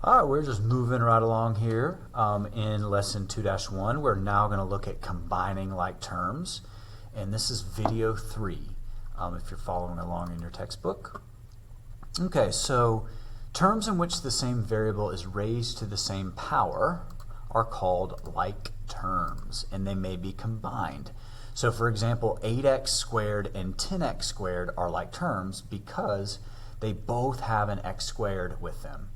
All right, we're just moving right along here in lesson 2-1. We're now going to look at combining like terms, and this is video 3 if you're following along in your textbook. Okay, so terms in which the same variable is raised to the same power are called like terms, and they may be combined. So for example, 8x squared and 10x squared are like terms because they both have an x squared with them.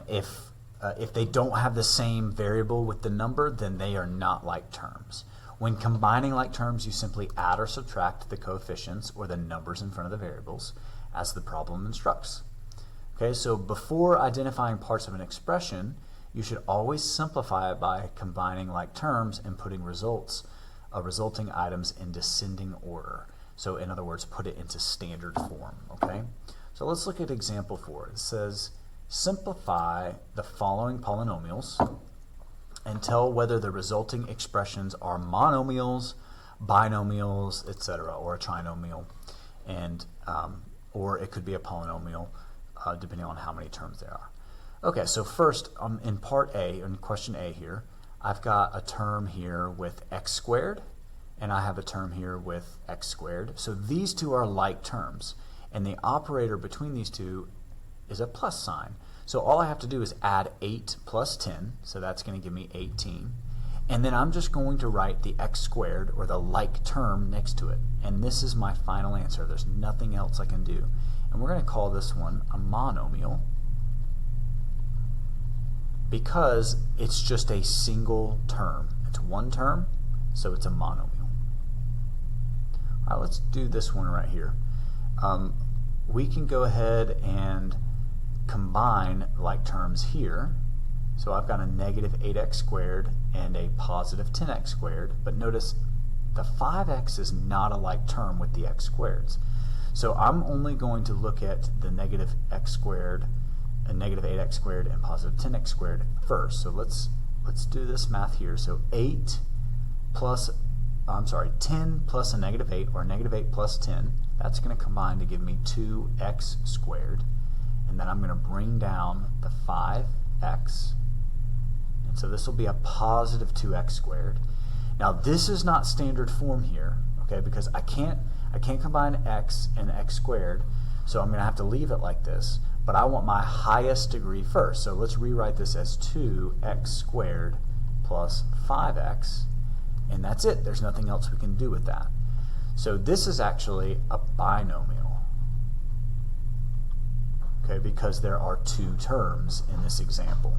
If they don't have the same variable with the number, then they are not like terms. When combining like terms, you simply add or subtract the coefficients or the numbers in front of the variables as the problem instructs. Okay, so before identifying parts of an expression, you should always simplify it by combining like terms and putting resulting items in descending order. So in other words, put it into standard form. Okay, so let's look at example 4. It says, simplify the following polynomials and tell whether the resulting expressions are monomials, binomials, etc., or a trinomial, and or it could be a polynomial depending on how many terms there are. Okay, so first in part A, in question A here, I've got a term here with x squared, and I have a term here with x squared. So these two are like terms, and the operator between these two is a plus sign. So all I have to do is add 8 plus 10, so that's going to give me 18. And then I'm just going to write the x squared, or the like term, next to it. And this is my final answer. There's nothing else I can do. And we're going to call this one a monomial because it's just a single term. It's one term, so it's a monomial. All right, let's do this one right here. We can go ahead and combine like terms here. So I've got a negative 8x squared and a positive 10x squared, but notice the 5x is not a like term with the x squareds. So I'm only going to look at the negative x squared and negative 8x squared and positive 10x squared first. So let's do this math here. So 10 plus a negative 8, or negative 8 plus 10, that's going to combine to give me 2x squared. And then I'm going to bring down the 5x, and so this will be a positive 2x squared. Now this is not standard form here, okay, because I can't combine x and x squared, so I'm going to have to leave it like this, but I want my highest degree first. So let's rewrite this as 2x squared plus 5x, and that's it. There's nothing else we can do with that. So this is actually a binomial. Okay, because there are two terms in this example.